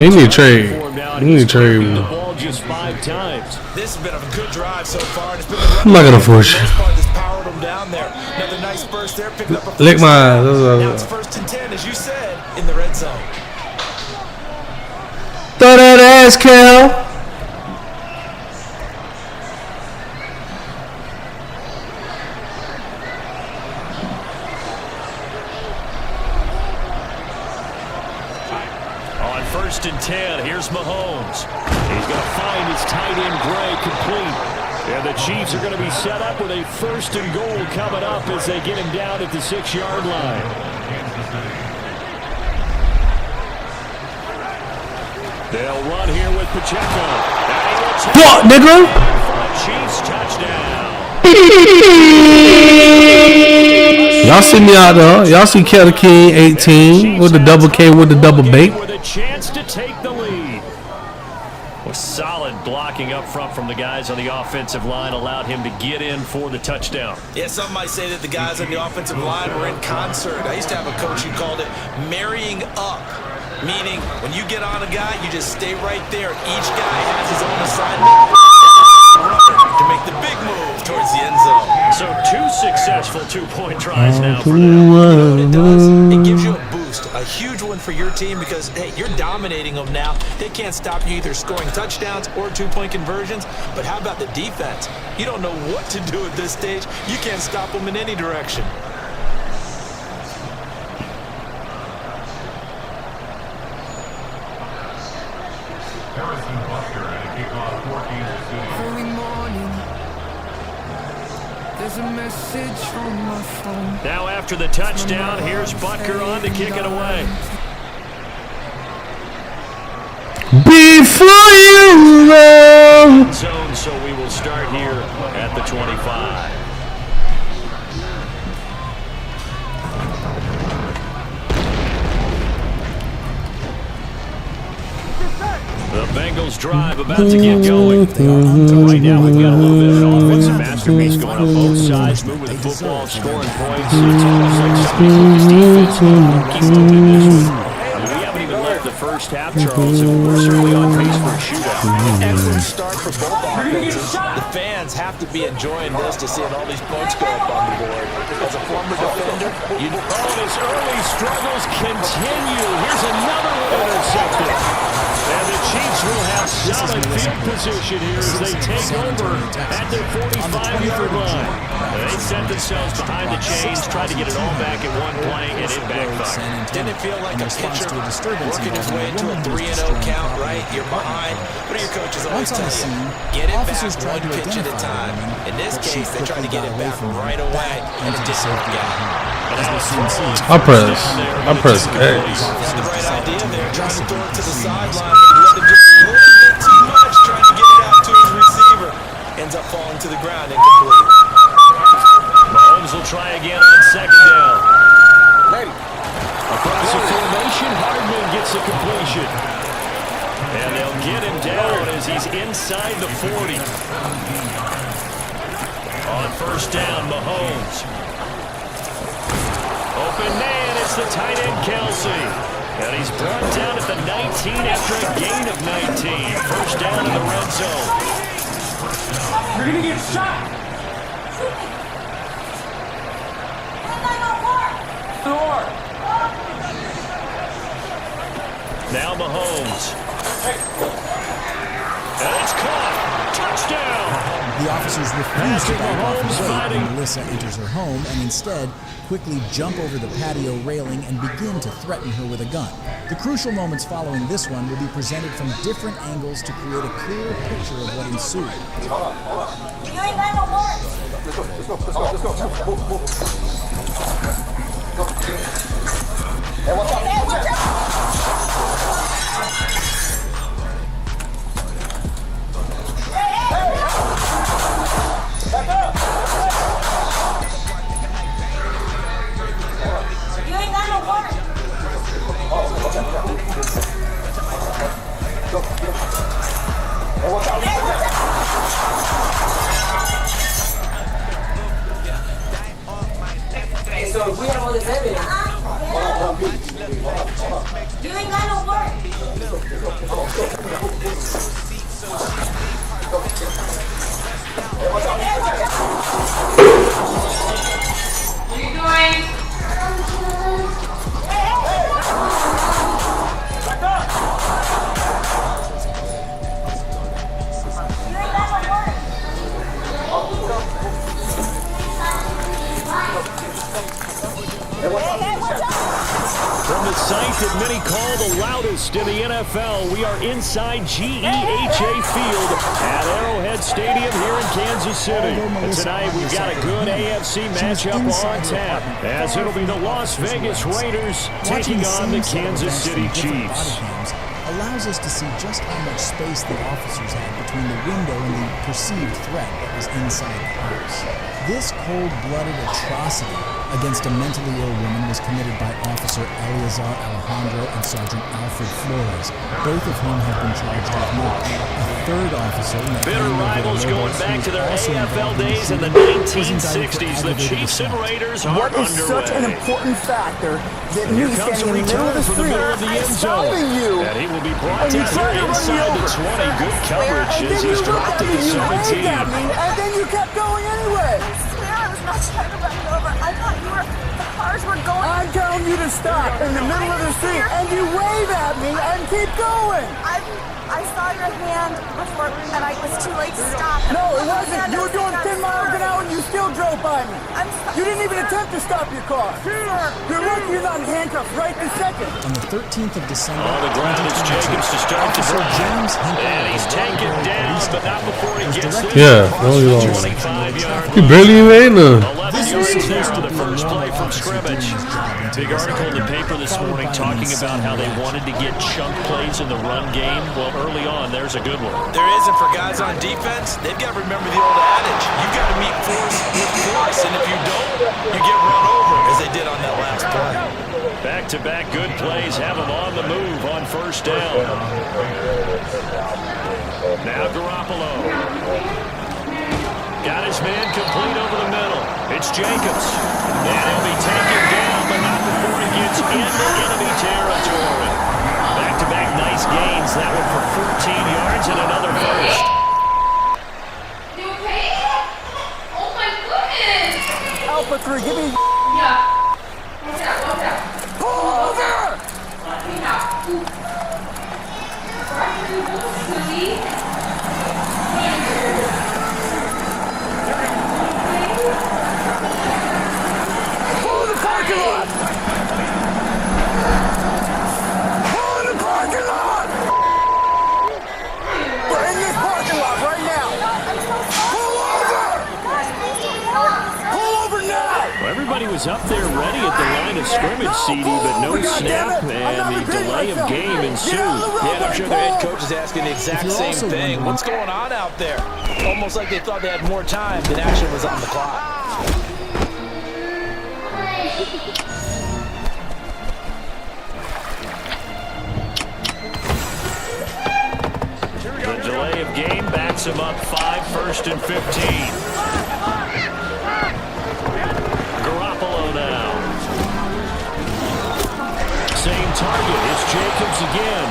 He need to trade. He need to trade. The ball just 5 times. This has been a good drive so far. It's been I'm not gonna force you. powered him down there. Another nice burst there, picking up a Lick my. Now it's 1st and 10, as you said, in the red zone. Throw that ass, Cal. On 1st and 10, here's Mahomes. He's going to find his tight end Gray complete. And the Chiefs are going to be set up with a 1st and goal coming up as they get him down at the 6-yard line. They'll run here with Pacheco. What, nigga? Chiefs touchdown. Y'all see me out there. Y'all see Kelly King 18 with the double K with the double bait. With a chance to take the lead. Well, solid blocking up front from the guys on the offensive line allowed him to get in for the touchdown. Yeah, some might say that the guys on the offensive line were in concert. I used to have a coach who called it marrying up, meaning when you get on a guy, you just stay right there. Each guy has his own assignment to make the big move towards the end zone. So 2 successful 2-point tries now for them. You know what it does? It gives you a boost, a huge one for your team because, hey, you're dominating them now. They can't stop you either scoring touchdowns or 2-point conversions. But how about the defense? You don't know what to do at this stage. You can't stop them in any direction. Early morning, there's a message from my phone. Now after the touchdown, here's Butker on to kick it away. Before you roll. Zone, so we will start here at the 25. The Bengals drive about to get going. Right now we've got a little bit of an offensive masterpiece going on both sides, moving the football, scoring points. It's almost like somebody's defense keeps moving this one. I mean, we haven't even left the first half, Charles, and we're certainly on pace for a shootout. Excellent start for both offenses. The fans have to be enjoying this to seeing all these points go up on the board. As a former defender, you know. Oh, his early struggles continue. Here's another one intercepted. And the Chiefs will have solid field position here as they take over at their 45-yard line. They set themselves behind the chains, tried to get it all back at one play, and it backfired. Didn't it feel like a pitcher working his way into a 3-0 count, right? You're behind. What do your coaches always tell you? Get it back one pitch at a time. In this case, they tried to get it back right away, and it didn't work out. I press X. The right idea there, trying to throw it to the sideline, but he let him just a little bit too much, trying to get it out to his receiver. Ends up falling to the ground incomplete. Mahomes will try again on 2nd down. Across the formation, Hardman gets the completion. And they'll get him down as he's inside the 40. On 1st down, Mahomes. Open man, it's the tight end Kelsey. And he's brought down at the 19 after a gain of 19. 1st down in the red zone. You're going to get shot. Thor. Now Mahomes. And it's caught. Touchdown. The officers refuse to back off and wait when Melissa enters her home and instead quickly jump over the patio railing and begin to threaten her with a gun. The crucial moments following this one will be presented from different angles to create a clearer picture of what ensued. You ain't got no more. Let's go. Hey, watch out. Back up. You ain't got no water. Hey, watch out. Hey, so if we have all this evidence, you ain't got no work. From the site that many call the loudest in the NFL, we are inside GEHA Field at Arrowhead Stadium here in Kansas City. And tonight we've got a good AFC matchup on tap, as it'll be the Las Vegas Raiders taking on the Kansas City Chiefs. Allows us to see just how much space the officers had between the window and the perceived threat that was inside the house. This cold-blooded atrocity against a mentally ill woman was committed by Officer Eleazar Alejandro and Sergeant Alfred Flores, both of whom have been charged with murder. A third officer, bitter rivals going back to their AFL days in the 1960s. The Chiefs and Raiders are what is underway. such an important factor that Here me comes a standing in the middle of return the from the street, middle of the end zone. stopping you, And he will be brought and you down tried here to run me inside the over. 20. Good coverage And as then he's you looked dropped at at me, the you waved 17. at me, and then you kept going anyway. I swear I was not trying to run you over. I thought the cars were going. I'm telling you to stop in the middle of the street, and you wave at me and keep going. I saw your hand before, and I was too late to stop. No, it wasn't. You were doing 10 miles an hour and you still drove by me. I'm sorry. You didn't even attempt to stop your car. You're lucky you're not in handcuffs right this second. On the 13th of December, On the ground is Jacobs to start the Officer drive. James Hinkle And he's of the taken Waterbury down, Police but not before he gets Department this. Yeah, no, you don't. 25-yard He barely even made none. 11 yards there on the first play from scrimmage. Big article in the paper this morning talking about how they wanted to get chunk plays in the run game. Well, early on, there's a good one. There isn't for guys on defense. They've got to remember the old adage. You've got to meet force with force, and if you don't, you get run over, as they did on that last play. Back-to-back good plays have them on the move on first down. Now Garoppolo. Got his man complete over the middle. It's Jacobs. And he'll be taken down, but not before he gets into enemy territory. Back-to-back nice gains. That one for 14 yards and another first. You okay? Oh my goodness! Alpha 3, give me. Yeah. Watch out. Pull over! Pull in the parking lot! Pull in the parking lot! We're in this parking lot right now! Pull over! Pull over now! Well, everybody was up there ready at the line of scrimmage, CD, but no snap, and the delay of game ensued. Yeah, I'm sure their head coach is asking the exact same thing. What's going on out there? Almost like they thought they had more time than actually was on the clock. The delay of game backs him up 5, 1st and 15. Garoppolo now. Same target. It's Jacobs again.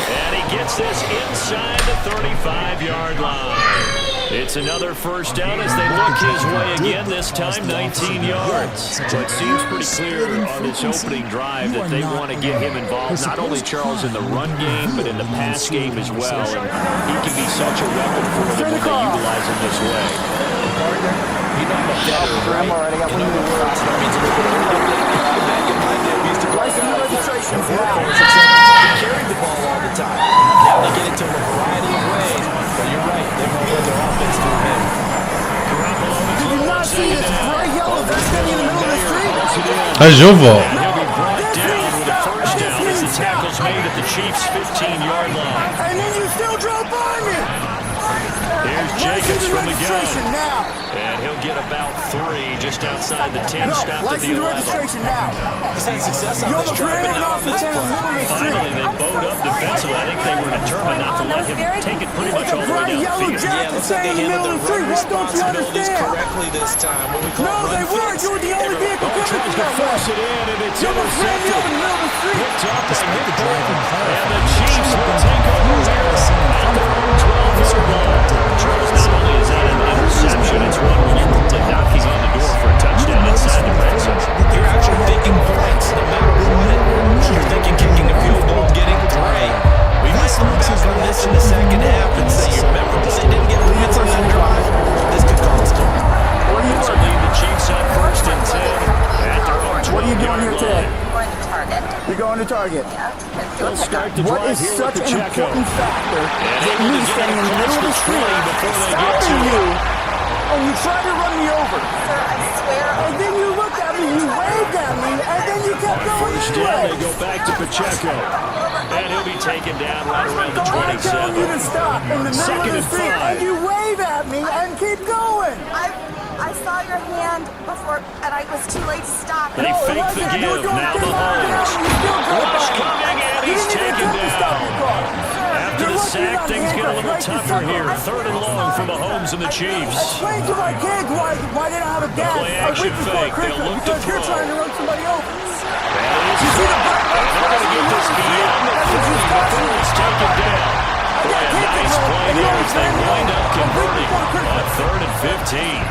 And he gets this inside the 35-yard line. It's another first down as they look his way again, this time 19 yards. So it seems pretty clear on this opening drive that they want to get him involved, not only Charles in the run game, but in the pass game as well. And he can be such a weapon for them when they utilize him this way. I'm already got one of registrations now. They carried the ball all the time. Now they get it to him a variety of ways. But you're right. They're going to run their offense through him. Did you not see this bright yellow vest standing in the middle of the street? That's your fault. He'll be brought down with a first down as the tackle's made at the Chiefs' 15-yard line. And then you still drove by me. Here's Jacobs from from the gun. registration now. And he'll get about 3 just outside the 10, No, stopped at the license 11. registration now. He's had success on You're this the drive, but creative not on this officer in the one. middle of the Finally, street. they bowed up defensively. I think they were determined not to let him take it pretty much It's a all the way bright yellow downfield. Yeah, jacket looks like standing they in the handled middle of the their street. run What don't you responsibilities understand? correctly this time. When we call No, run they weren't. fits, You were the only vehicle Oh, coming tries from to that force way. it in, and it's You're the friend you in the middle of the street. Picked up and Despite the drive and and the clarifying, Chiefs will take over here at their own 12-yard line. Charles, not only is that an interception, it's one where you're really knocking on the door for a touchdown inside the red zone. you're actually making points no matter what. You're thinking kicking a field goal, getting 3. We might look back on this in the second half and say, you remember when they didn't get points on that drive? This could cost them. This will lead the Chiefs up 1st and 10 at their own 12-yard line. What are you doing here today? Going to Target. You're going to Target. They'll start the What drive is here such with an Pacheco. important factor that able me to get standing in the middle of the across the street, 20 before they get stopping to you, it. and you try to run me over. Sir, I swear. And then you looked at me, you waved at me, and then you kept going First down, anyway. they go back to Pacheco. And he'll be taken down right around the So I'm telling you to 27. stop in the middle Second of the and street, 5. and you wave at me and keep going. I saw your hand before, and I was too late to stop. They fake the wasn't. You were give. doing Now 10 miles an hour Mahomes. and you still drove Rush by me. coming, and You he's didn't even taken attempt to stop down. your car. After You're the lucky you're sack, not things get a handcuffed little right this tougher second. here. 3rd and long for Mahomes and the Chiefs. Explain to my kids why they don't have a gas play a action week before fake. They'll Christmas look to because you're throw. trying to run somebody over. That is You see the correct. black And they're going to get this beyond the 30 before he's taken down. Boy, a nice play there as they wind up converting on 3rd and 15.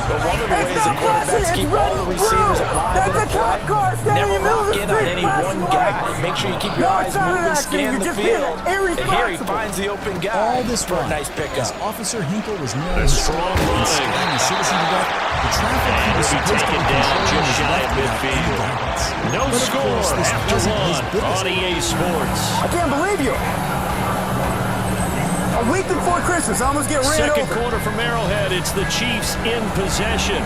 But one of the ways It's that not flashing, quarterbacks it's keep red all the and receivers blue. alive That's in a the cop play, car standing in never the middle of lock the in on street, any flashing one lights. guy. Make sure you keep your No, eyes it's not an moving, accident. scan You're the just being field. And here he irresponsible. finds the open guy. All this for a while, nice as pickup. Officer Hinkle was A nearing the strong and running. staring a citizen to death, the traffic he was He'll be supposed to taken be down controlling just was shy left of without any midfield. guidance. No But of score course, this after wasn't his 1 biggest on EA Sports. I can't believe you. A week before Christmas, I almost get ran Second over. quarter from Arrowhead, it's the Chiefs in possession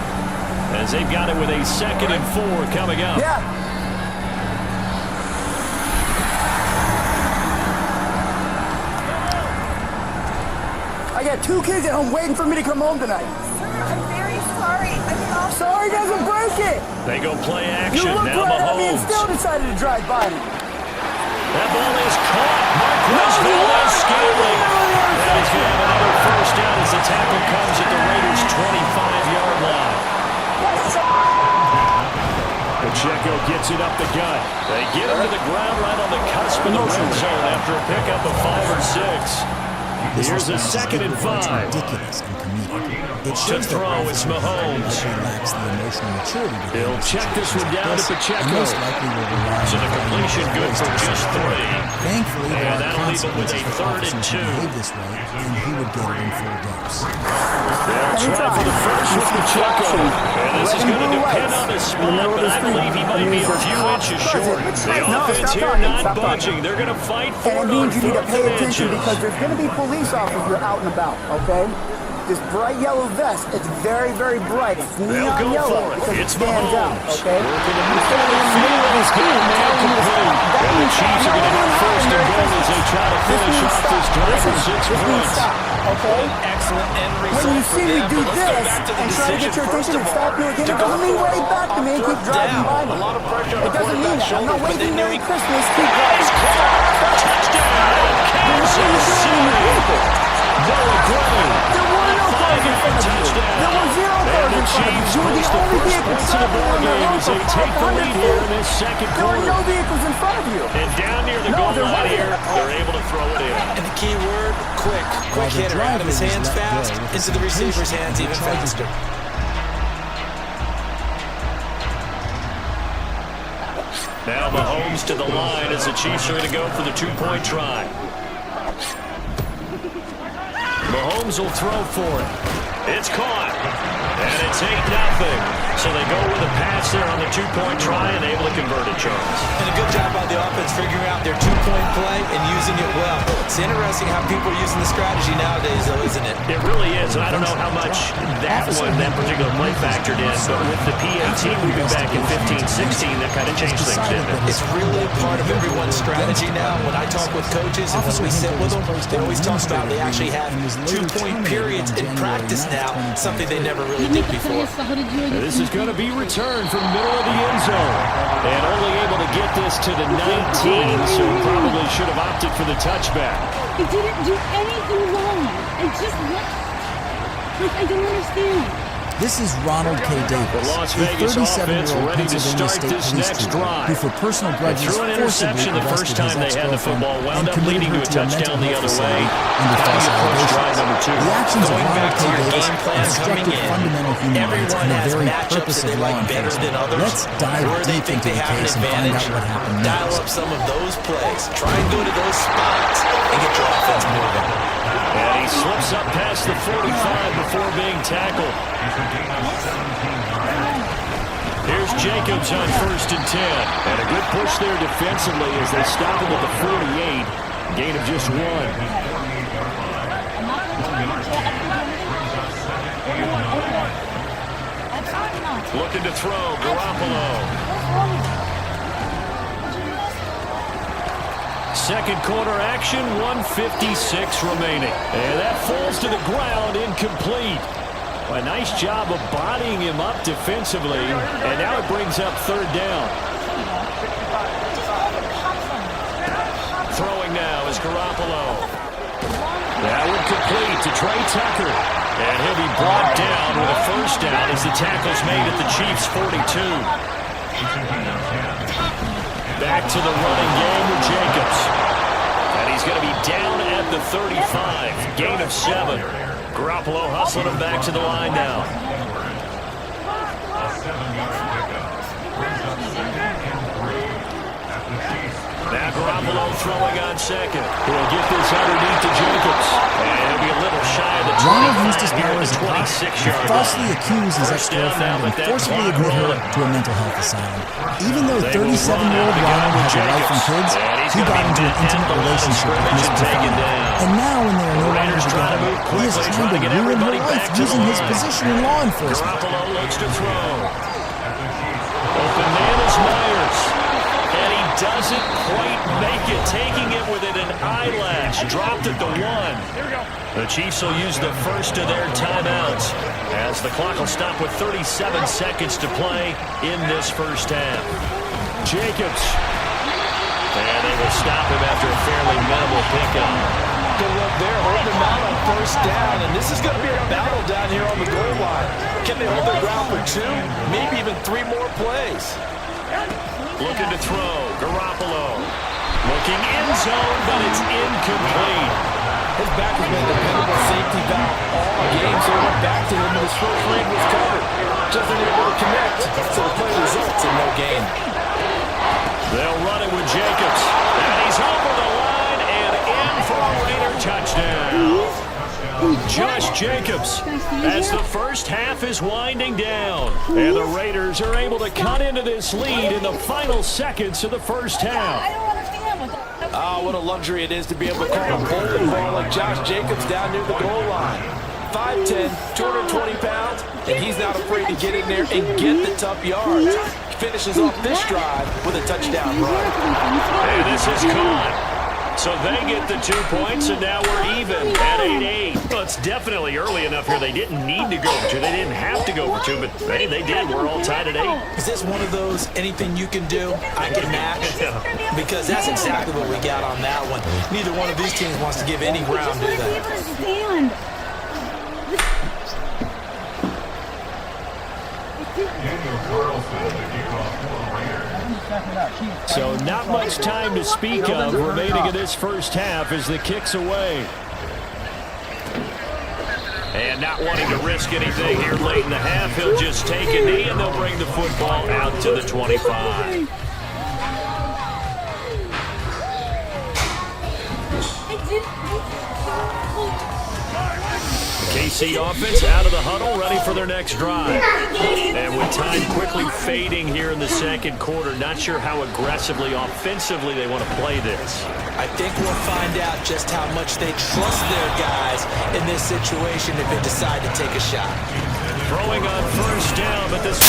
as they've got it with a 2nd and 4 coming up. Yeah. I got 2 kids at home waiting for me to come home tonight. Sir, I'm very sorry. I felt Sorry doesn't break it. They go play You action. looked Now right at me and Mahomes. still decided to drive by me. That ball is caught. Marquez No, you Valdez weren't. Scantling. No, you weren't. And he's going to have another first down as the tackle comes at the Raiders' 25-yard line. Pacheco gets it up the gut. They get him to the ground right on the cusp of the red zone after a pickup of 5 or 6. This Here's a response is 2nd and both 5. ridiculous and comedic. It To shows that throw, it's Officer Hinkle Mahomes. likely lacks the emotional maturity to He'll handle check this situations one like down to this, and Pacheco. most likely will rely So on the completion his good for voice to just support it. 3. Thankfully, there And are that'll leave him with a consequences for 3rd and officers who 2. behave this way, and he would get it in full dose. They'll try for the first with Pacheco. And this is going to depend on his spot, but I believe he might be a few inches short. The offense here not budging. They're going to fight for And it it on means you need to 4th pay and attention inches. because there's going to be police officers out and about, okay? This bright yellow vest, it's very, very bright. It's They'll go neon yellow for it. because it It's stands out, Mahomes. okay? Working the You're standing in the middle of the street and telling me to stop. That And the means Chiefs are going to have first and goal as they try to This finish means off stop. this drive Listen, for 6 this means points. stop, okay? Excellent end When result you for see me them, do but let's go this back to the and try to get decision, your first attention of and stop you all, again, to it go doesn't mean for it wave back to me and keep on driving fourth by down. me. A lot of pressure on It the doesn't mean quarterback's that. I'm not shoulder, but waving they knew Merry he- Christmas, keep driving. Touchdown, Kansas City. Noah Gray. There were no cars in front of you. Touchdown. There were 0 cars And the in front of you. Chiefs You were the force the only first vehicle points of the traveling ball on that game road as for they take the 500 lead here in feet. this second There were no quarter. vehicles in front of you. And down near the No, goal there line wasn't. here, they're able to throw it in. And the key word, quick. While Quick the hitter out of his driver was hands let go fast, with into the the receiver's citation, hands the even charges faster. Now Mahomes to the line as the Chiefs are going to go for the 2-point try. Mahomes will throw for it. It's caught. And it's 8-0. So they go with a pass there on the 2-point try and able to convert it, Charles. And a good job by the offense figuring out their 2-point play and using it well. It's interesting how people are using the strategy nowadays, though, isn't it? It really is, and I don't know how much that particular play factored in, but with the PAT moving back in 15-16, that kind of changed things, didn't it? It's really part of everyone's strategy now. When I talk with coaches and when we sit with them, they always talk about they actually have 2-point periods in practice now, something they never really did before. This is going to be returned from the middle of the end zone, and only able to get this to the 19, so probably should have opted for the touchback. I didn't do anything wrong. I just left. Like, I don't understand. This is Ronald K. Davis, a 37-year-old Pennsylvania State police trooper who, for personal grudges, forcibly arrested his ex-girlfriend and committed her to a mental health facility under false allegations. The actions of Ronald K. Davis obstructed fundamental human rights and the very purpose of law enforcement. Let's dive deep into the case and find out what happened Dial next. up some of those plays. Try and go to those spots and get your offense moving. And he slips up past the 45 before being tackled. Here's Jacobs on 1st and 10. And a good push there defensively as they stop him at the 48. Gain of just 1. Looking to throw, Garoppolo. Second quarter action, 1:56 remaining. And that falls to the ground, incomplete. A nice job of bodying him up defensively, and now it brings up 3rd down. Throwing now is Garoppolo. That one complete to Trey Tucker. And he'll be brought down with a 1st down as the tackle's made at the Chiefs' 42. Back to the running game with Jacobs. And he's going to be down at the 35. Gain of 7. Garoppolo hustling him back to the line now. Now Garoppolo throwing on 2nd. He'll get this underneath to Jacobs. And he'll be a little shy of the 25 Ronald used his here power at as the a cop 26-yard to line. falsely accuse his ex-girlfriend and forcibly admit her to a mental health asylum. Even though 37-year-old Ronald has a wife and kids, he got into an intimate relationship with Miss Stefano. And now when they are no longer together, he is trying to ruin her life using his position in law enforcement. Garoppolo looks to throw. Open man is Myers. And he doesn't quite make it, taking it within an eyelash. Dropped at the 1. The Chiefs will use the first of their timeouts as the clock will stop with 37 seconds to play in this first half. Jacobs. And they will stop him after a fairly minimal pickup. Good look there, holding them out on 1st down, and this is going to be a battle down here on the goal line. Can they hold their ground for 2, maybe even 3 more plays? Looking to throw, Garoppolo. Looking in zone, but it's incomplete. His back has been a dependable safety valve all game, so he went back to him and his first read was covered. Just unable to connect, so the play results in no gain. They'll run it with Jacobs. And he's over the line and in for a Raider touchdown. Josh Jacobs as the first half is winding down. And the Raiders are able to cut into this lead in the final seconds of the first half. Ah, what a luxury it is to be able to call a holding ball like Josh Jacobs down near the goal line. 5'10", 220 pounds, and he's not afraid to get in there and get the tough yards. Finishes off this drive with a touchdown run. And this is caught. So they get the 2 points, and now we're even at 8-8. Well, it's definitely early enough here. They didn't need to go for 2. They didn't have to go for 2, but hey, they did. We're all tied at 8. Is this one of those anything you can do, I can match? Because that's exactly what we got on that one. Neither one of these teams wants to give any ground, do they? So not much time to speak of remaining in this first half as the kick's away. And not wanting to risk anything here late in the half, he'll just take a knee and they'll bring the football out to the 25. KC offense out of the huddle, ready for their next drive. And with time quickly fading here in the second quarter, not sure how aggressively, offensively they want to play this. I think we'll find out just how much they trust their guys in this situation if they decide to take a shot. Throwing on first down, but this...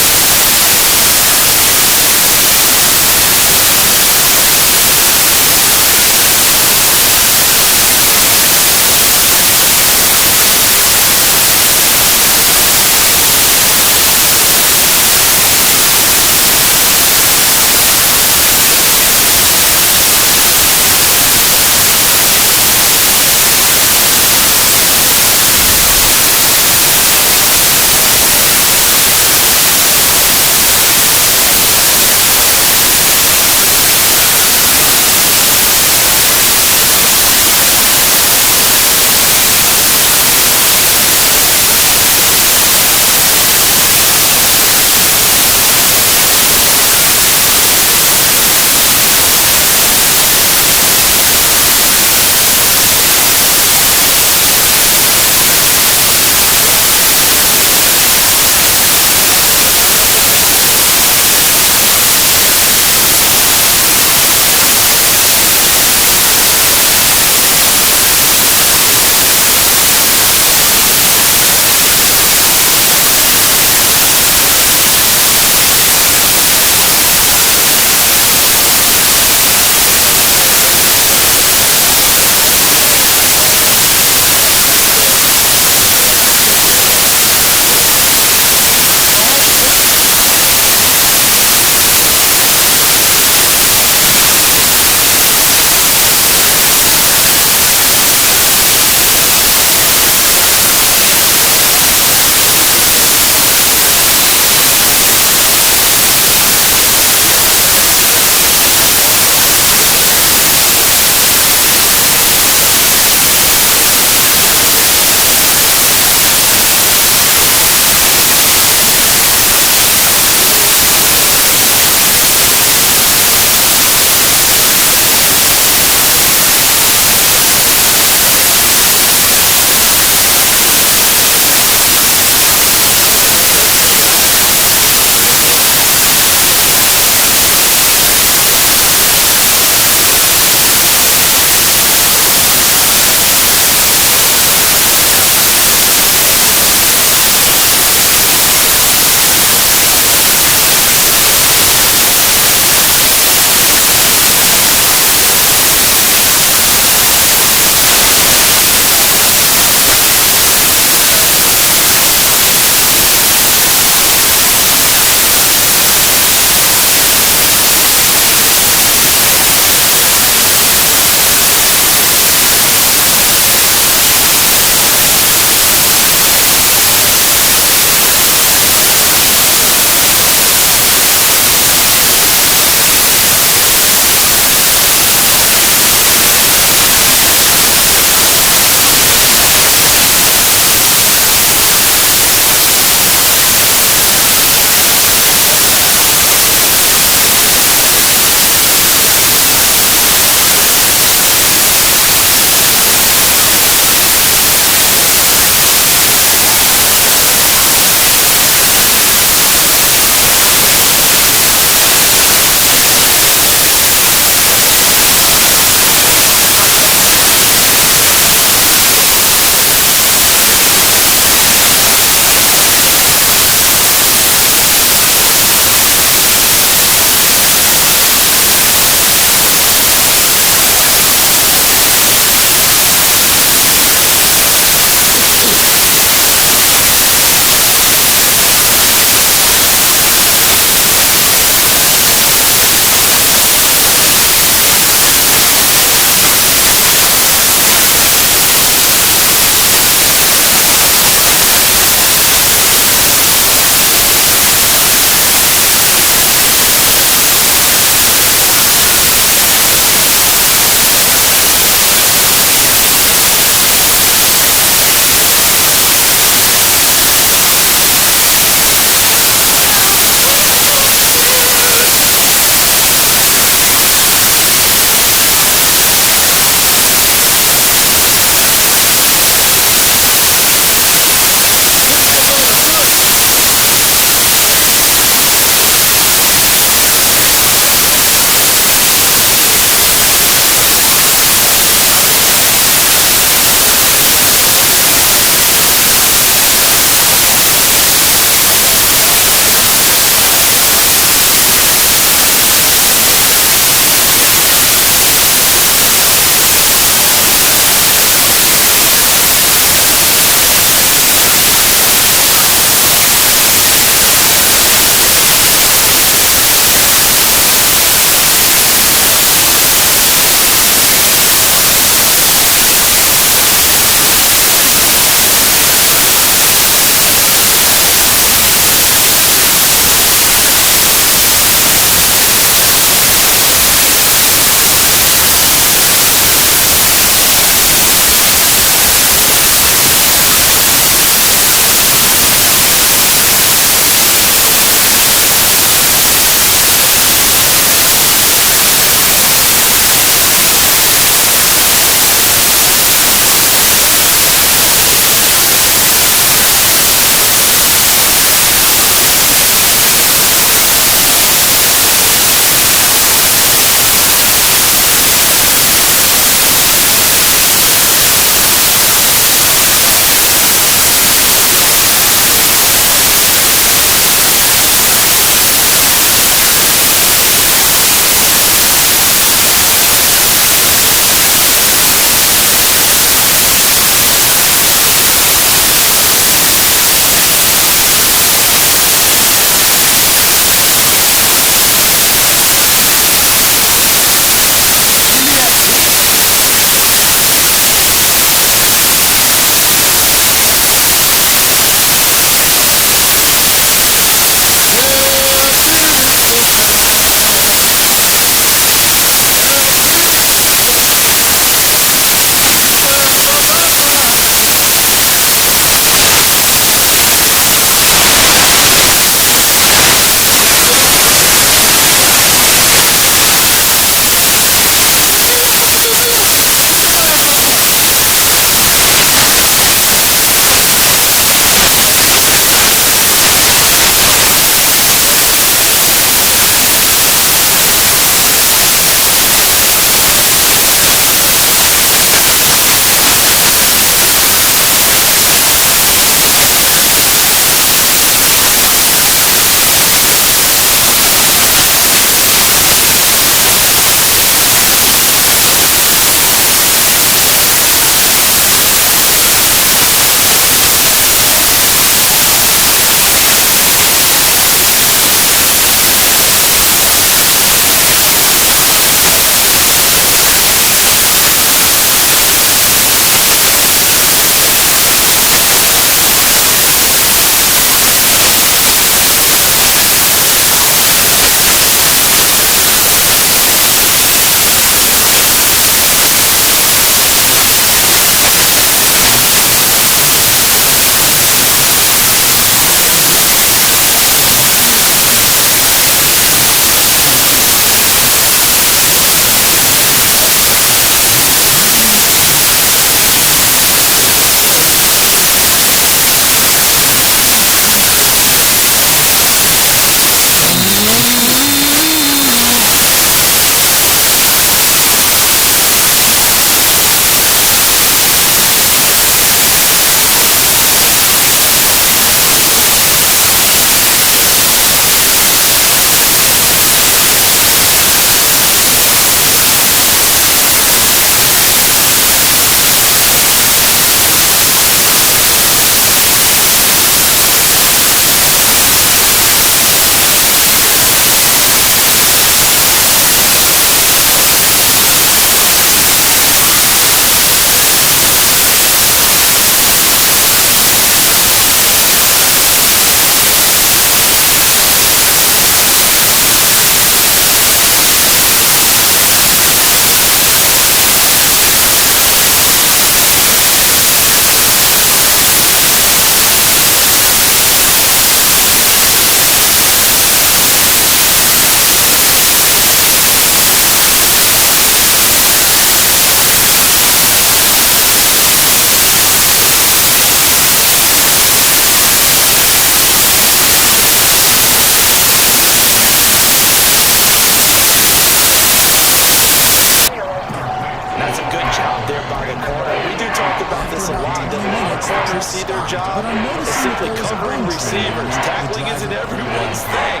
covering receivers. Tackling isn't everyone's thing.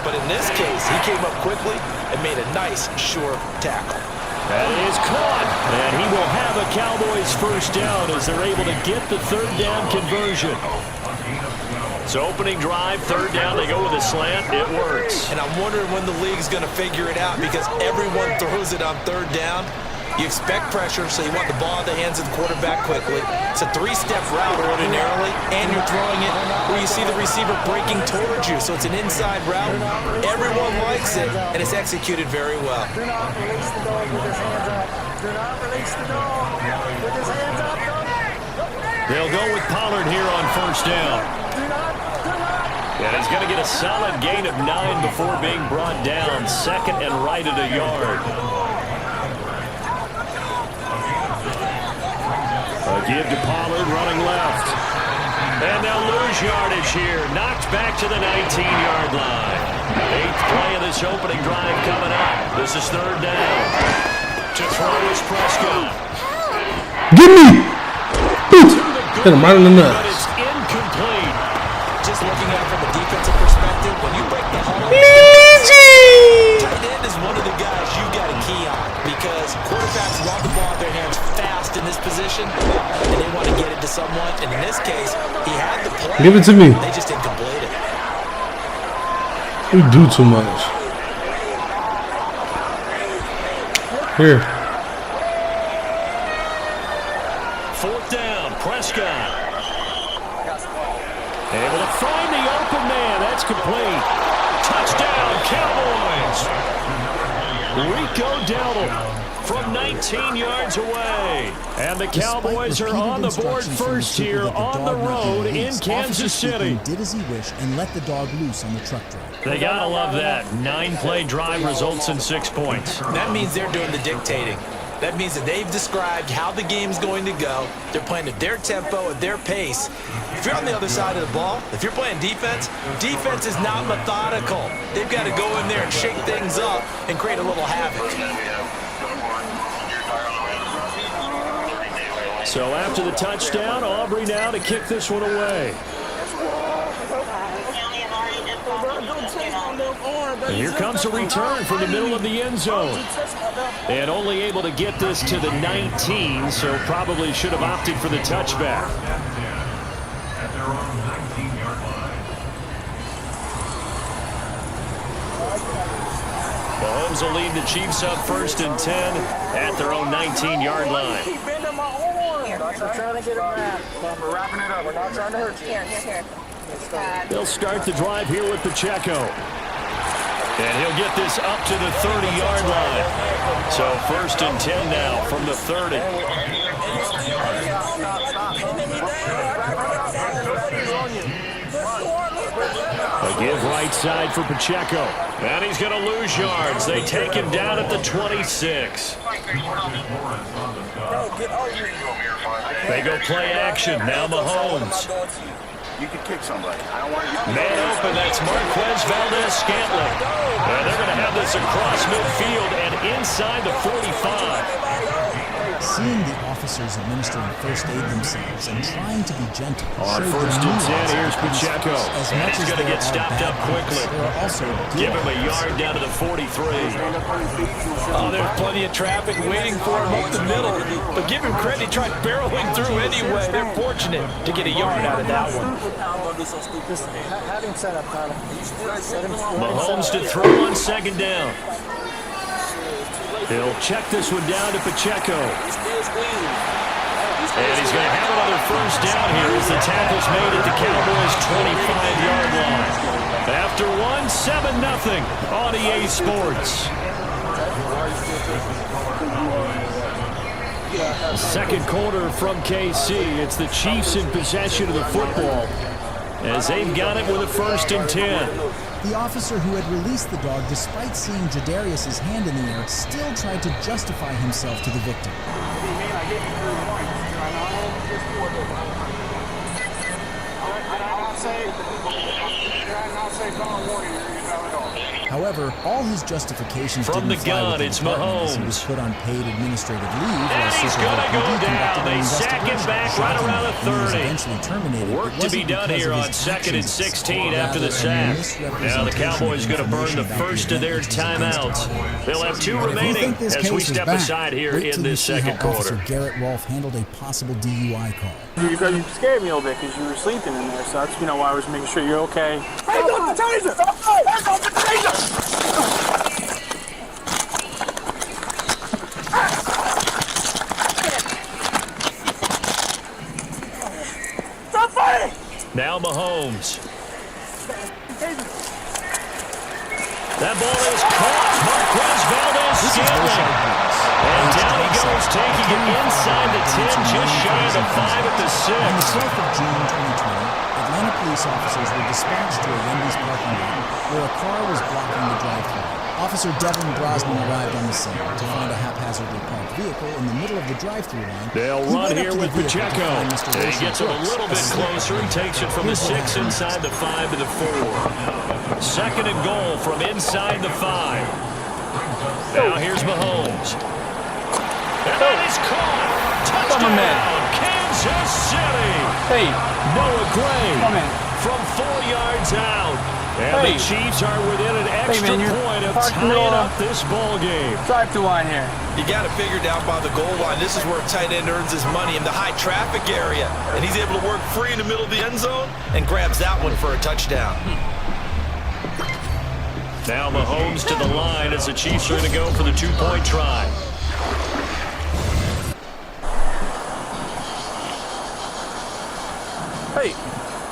But in this case, he came up quickly and made a nice, sure tackle. That is caught, and he will have a Cowboys first down as they're able to get the third down conversion. So opening drive, third down, they go with a slant. It works. And I'm wondering when the league's going to figure it out because everyone throws it on third down. You expect pressure, so you want the ball in the hands of the quarterback quickly. It's a three-step route ordinarily, and you're throwing it where you see the receiver breaking towards you. So it's an inside route. Everyone likes it, and it's executed very well. Do not release the dog with his hands up. Do not release the dog with his hands up. They'll go with Pollard here on first down. And he's going to get a solid gain of 9 before being brought down. Second and right at a yard. A give to Pollard running left. And they'll lose yardage here. Knocked back to the 19-yard line. 8th play of this opening drive coming up. This is third down. To throw is Prescott. Give me! Hit him right in the nuts. But it's incomplete. Just looking at it from a defensive perspective, when you break the huddle, tight end is one of the guys you got to key on because quarterbacks love the ball in their hands fast in this position, and they want to get it to someone. And in this case, he had the play. Give it to me. They just didn't complete it. We do too much. Here. Fourth down, Prescott. Able to find the open man. That's complete. Touchdown, Cowboys. Rico Dowdle from 19 yards away. And the Cowboys are on the board first here on the road in Kansas City. Did as he wished and let the dog loose on the truck drive. They gotta love that. 9-play drive results in 6 points. That means they're doing the dictating. That means that they've described how the game's going to go. They're playing at their tempo, at their pace. If you're on the other side of the ball, if you're playing defense, defense is not methodical. They've got to go in there and shake things up and create a little havoc. So after the touchdown, Aubrey now to kick this one away. And here comes a return from the middle of the end zone. And only able to get this to the 19, so probably should have opted for the touchback. Mahomes will lead the Chiefs up first and 10 at their own 19-yard line. Keep bending my arm. We're trying to get it wrapped. We're wrapping it up. We're not trying to hurt you. Here. They'll start the drive here with Pacheco. And he'll get this up to the 30-yard line. So first and 10 now from the 30. A give right side for Pacheco. And he's going to lose yards. They take him down at the 26. They go play action. Now Mahomes. You can kick somebody. I don't want to. Man open, that's Marquez Valdez-Scantling. And they're going to have this across midfield and inside the 45. Seeing the officers administering first aid themselves and trying to be gentle. On first and 10, here's Pacheco. And he's going to get stopped up quickly. Give him a yard down to the 43. Oh, there's plenty of traffic waiting for him up the middle. But give him credit, he tried barreling through anyway. They're fortunate to get a yard out of that one. Mahomes to throw on second down. He'll check this one down to Pacheco. And he's going to have another first down here as the tackle's made at the Cowboys' 25-yard line. After one, 7-0 on EA Sports. Second quarter from KC. It's the Chiefs in possession of the football as they've got it with a first and 10. The officer who had released the dog, despite seeing Jadarius' hand in the air, still tried to justify himself to the victim. However, all his justifications From the didn't fly gun, with the it's department as he was Mahomes. put on paid administrative leave And while he's Super gonna Bowl go PD down. conducted They an sack him investigation. back right around the Shockingly, he was 30. eventually terminated. Work It to be wasn't done because here of on his 2nd and actions, 16 but after the rather a sack. Now the misrepresentation Cowboys of going to burn information the about first of their event which was against timeouts. him. They'll have 2 But if you remaining think this as case we was step bad, aside here wait in till this you see second how Officer quarter. Garrett Rolfe handled a possible DUI call. You scared me a little bit because you were sleeping in there, so that's why I was making sure you're okay. Hands off the taser! Hands off the taser! Stop fighting! Now Mahomes. That ball is caught. Marquez Valdez-Scantling. And down he goes, taking it inside the 10, just shy of the 5 at the 6. On the 12th of June 2020, Atlanta police officers were dispatched to a Wendy's parking lot where a car was blocking the drive-thru. Officer Devin Brosnan arrived on the scene to find a haphazardly parked vehicle in the middle of the drive-thru line. They'll He run went up here to the with vehicle to Pacheco. find Mr. And he Wilson gets it a Brooks little bit asleep. closer. He takes it from the 6 inside the 5 to the 4. Second and goal from inside the 5. Now here's Mahomes. And that is caught. Touchdown, Kansas City. Hey, Noah Gray come in. from 4 yards out. And the Chiefs are within an extra point of tying up this ball game. Drive-through line here. You got it figured out by the goal line. This is where a tight end earns his money in the high traffic area. And he's able to work free in the middle of the end zone and grabs that one for a touchdown. Now Mahomes to the line as the Chiefs are going to go for the 2-point try. Hey.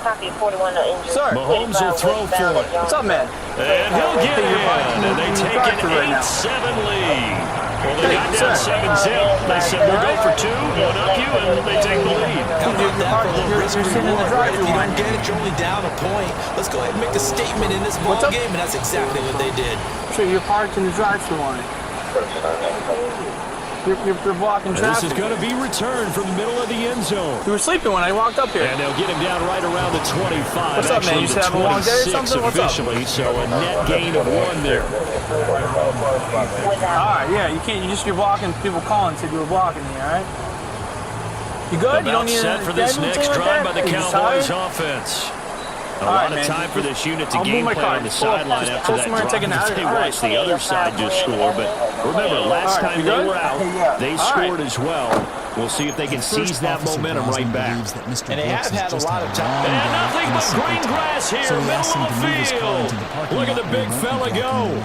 Copy 41 injured. Sir. Mahomes will throw for it. What's up, man? And he'll get in, and they take an 8-7 lead. Well, they got down 7-0. They said we'll go for 2, one up you, and they take the lead. How about that for a little risk You're sitting in the reward? If drive-thru you line. don't get it, you're only down a point. Let's go ahead and make a statement in this ball What's up? game, and that's exactly what they did. Sure, you're parked in the drive-thru line. You're blocking And traffic. this is going to be returned from the middle of the end zone. You were sleeping when I walked up here. And they'll get him down right around the 25. What's up, man? You Actually, said have a long day or 26 something? What's up? officially, so a net gain of 1 there. Alright, yeah, you're blocking people calling said you were blocking me, alright? You good? You don't About need set for this next drive by the Cowboys offense. A lot of time for this unit to game plan on the sideline after that drive. They watched the other side just score, but remember, last time they were out, they scored as well. We'll see if they can seize that momentum right back. And they have had a lot of time. And nothing but green grass here, middle of the field. Look at the big fella go.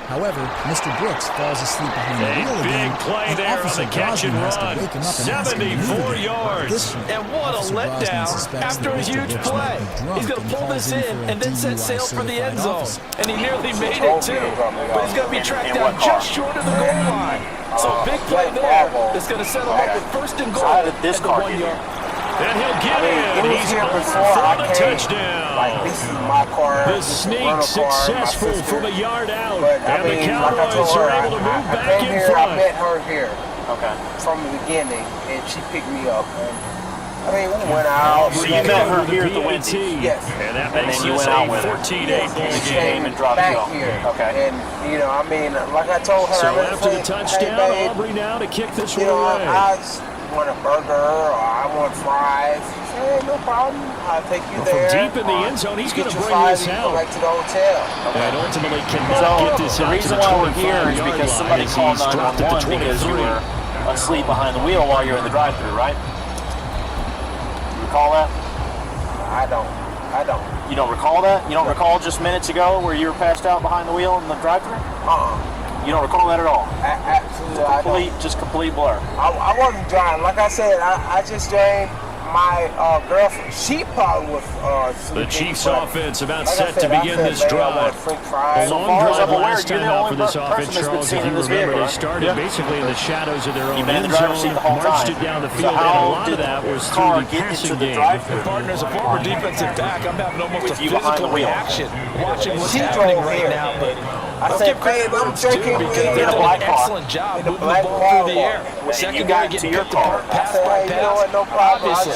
However, Mr. Brooks falls asleep behind the A wheel again. big play and there on Officer the catch and Brosnan has to run. wake him up and ask him to move 74 again. yards. This time, And what a Officer Brosnan letdown suspects after that a Mr. huge Brooks play. might be drunk He's going to and pull calls this in in for a and then set sail for the end DUI zone. officer. And he nearly made it too. But he's going to be tracked down just short of the goal line. So big play there that's going to set him up with first and goal at the 1 yard. And he'll get in. He's over for the touchdown. This is my car. The sneak successful from a yard out. And the Cowboys are able to move back in I front. met her here. Okay. From the beginning, and she picked me up. And, I mean, we went out. So you met her here at the Wendy's? Yes. And that makes this a 14-8 ball game. And dropped back here. Okay. And, you know, I mean, like I told her. So after the touchdown, hey, babe, Aubrey now to kick this you one know, away. I just want a burger or I want fries. She said, hey, no problem. I'll take you From there. deep in the end zone, he's going to bring fries, this you go out. back to the hotel. And ultimately cannot get this out to the 25-yard line somebody as called he's dropped at the 911 because you 23. were asleep behind the wheel while you're in the drive-thru, right? You recall that? I don't. You don't recall that? You don't recall just minutes ago where you were passed out behind the wheel in the drive-thru? You don't recall that at all? Absolutely, just complete blur. I wasn't driving. Like I said, I just drained my girlfriend. She probably was The sleeping, Chiefs but offense about like I set said, to begin this "Babe, I want drive. French fries." A long drive last time out for this offense, Charles. If you remember, they started basically in the shadows of their own end zone, marched it down the field, and a lot of that was through the passing game. And partner, as a former defensive back, I'm having almost a physical reaction watching what's happening right now. But let's give credit where it's due because they did an excellent job moving the ball through the air. Secondary getting picked apart, pass by pass. Obviously,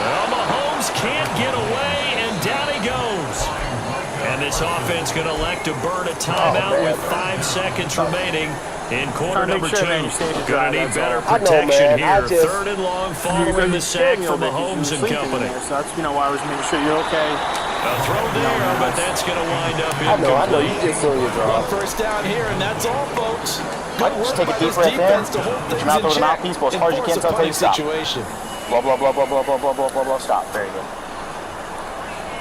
Well, Mahomes can't get away, and down he goes. And this This offense going to elect to burn a timeout with 5 seconds remaining in quarter number 2. Going to need better protection here. 3rd and long following the sack from Mahomes and company. So that's why I was making sure you're okay. A throw there, but that's going to wind up I know, you incomplete. just saw your draw. First down here, and that's all, folks. Might just take a deep breath in. Get your mouth over the mouthpiece, go as hard as you can until you stop. Blah, blah, blah, blah, blah, blah, blah, blah, blah, blah. Stop. Very good.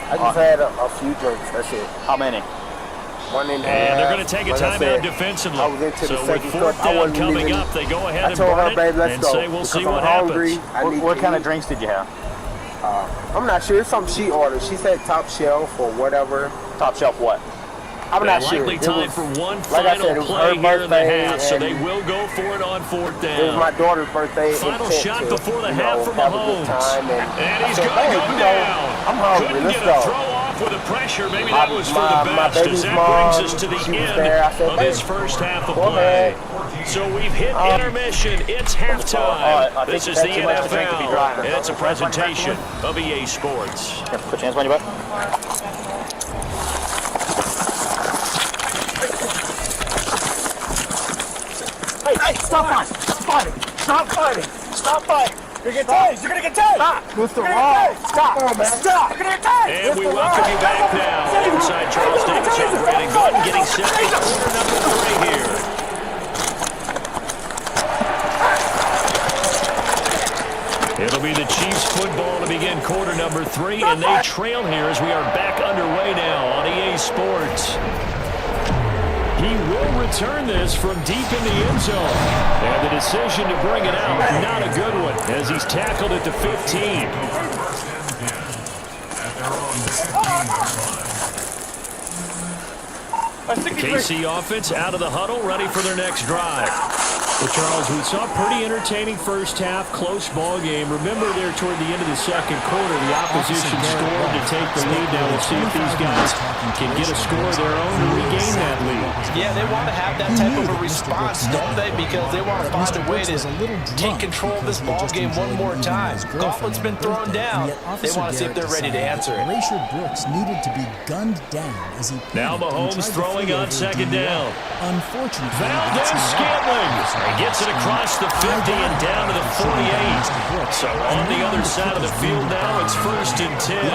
I just had a few drinks. That's it. How many? One and they're going to take a timeout defensively. I was into so the with second 4th down coming even, up, they go ahead I and told burn her, babe, let's and go, say we'll see what hungry. happens. What kind of drinks did you have? I'm not sure. It's something she ordered. She said top shelf or whatever. Top shelf what? I'm not sure. Likely time for one like I said, final it was play her here in the birthday, half, so they will go for it on 4th down. It was my daughter's birthday. Final shot before the half from have Mahomes. a good time, and he's said, going to go down. I'm hungry. Couldn't Let's get go. a throw off with the pressure. Maybe that was for the my best, as baby's that mom, brings us to the end said, of this first half of go play. ahead. So we've hit intermission. It's halftime. This is the NFL, and it's a presentation of EA Sports. Here, put your hands behind your butt. Hey, stop fighting! Stop fighting! Stop fighting! Stop fighting! You're gonna get tased! You're gonna get tased! Stop! Mr. Wall! Stop! Come on, man. Stop! You're gonna get tased! And we welcome you back now inside Charles Davis on Brandon Gordon getting set for quarter number 3 here. It'll be the Chiefs football to begin quarter number 3, and they trail here as we are back underway now on EA Sports. He will return this from deep in the end zone. And the decision to bring it out, not a good one, as he's tackled at the 15. KC offense out of the huddle, ready for their next drive. Well, Charles, we saw a pretty entertaining first half, close ball game. Remember there toward the end of the second quarter, the opposition scored to take the lead. Now we'll see if these guys can get a score of their own to regain that lead. Yeah, they want to have that type of a response, don't they? Because they want to find a way to take control of this ball game one more time. Gauntlet's been thrown down. They want to see if they're ready to answer it. Rashard Brooks needed to be gunned down as he now Mahomes throwing on 2nd down. Unfortunately, Valdez-Scantling gets it across the 50 and down to the 48. So on the other side of the field now, it's 1st and 10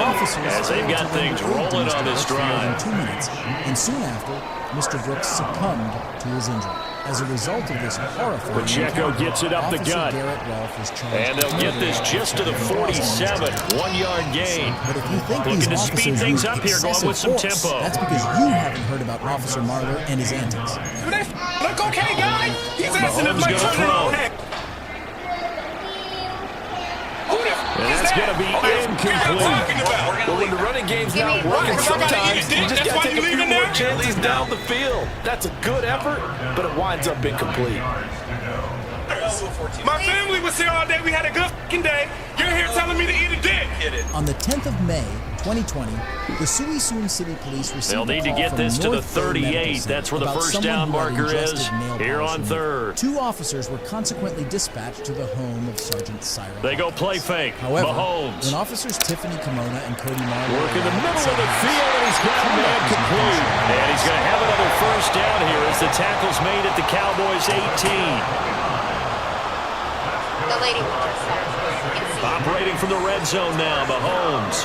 as they've got things rolling on this drive. 2 minutes, and soon after, Mr. Brooks succumbed to his injury. As a result of this horrifying Pacheco gets it up the gut. And they'll get this just to the 47. 1-yard gain. But if you think looking these to officers speed things use up here, going with some excessive force, tempo. that's because you haven't heard about Officer Marler and his antics. Look okay, guy. He's asking if Mahomes my gonna children throw. don't have. And that's going to be incomplete. Well, when the running game's not working, sometimes you just got to take a few more chances down the field. That's a good effort, but it winds up incomplete. My family was here all day. We had a good fucking day. You're here telling me to eat a dick. On the 10th of May, 2020, the Suisun City Police received They'll need to get this to the 38. That's where the first down marker is here on 3rd. 2 officers were consequently dispatched to the home of Sergeant Cyril. They go play fake. However, Mahomes. when officers Tiffany Kimona and Cody Marler work in the middle of the field, and he's got a man complete. And he's going to have another first down here as the tackle's made at the Cowboys' 18. The lady we just said. Operating from the red zone now, Mahomes.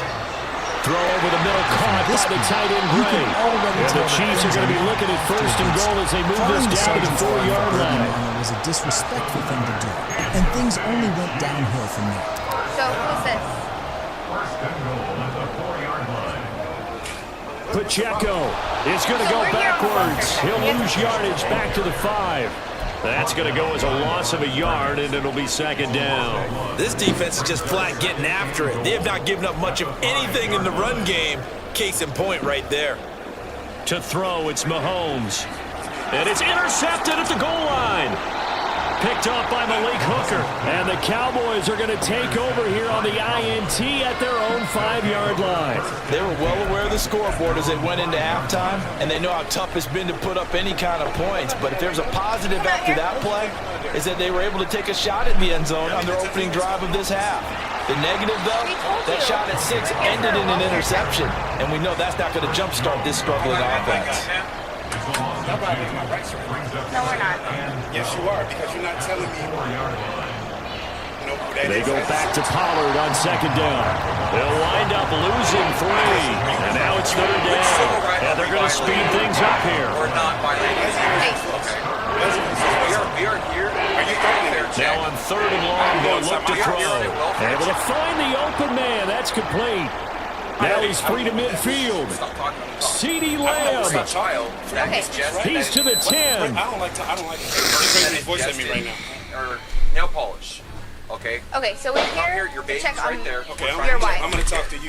Throw over the middle, caught by the tight end Gray. And the Chiefs are going to be looking at 1st and goal as they move this down to the 4-yard line. It was a disrespectful thing to do, and things only went downhill from there. So who's this? Pacheco is going to go backwards. He'll lose yardage back to the 5. That's going to go as a loss of a yard, and it'll be 2nd down. This defense is just flat getting after it. They have not given up much of anything in the run game. Case in point right there. To throw, it's Mahomes. And it's intercepted at the goal line. Picked off by Malik Hooker. And And the Cowboys are going to take over here on the INT at their own 5-yard line. They were well aware of the scoreboard as they went into halftime, and they know how tough it's been to put up any kind of points. But if there's a positive after that play, is that they were able to take a shot at the end zone on their opening drive of this half. The negative, though, that shot at 6 ended in an interception, and we know that's not going to jumpstart this struggling offense. No, we're not. Yes, you are, because you're not telling me. They go back to Pollard on 2nd down. They'll wind up losing 3. And now it's 3rd down. And they're going to speed things up here. We're not violating we are here. Are you throwing there, Jack? Now on 3rd and long, they'll look to throw. Able to find the open man. That's complete. Now he's free to midfield. CeeDee Lamb. He's to the 10. I don't like to voice at me right now. Or nail polish. Okay. Okay, so we're here your to baby's check on right there. Okay, your wife. I'm going to talk to you.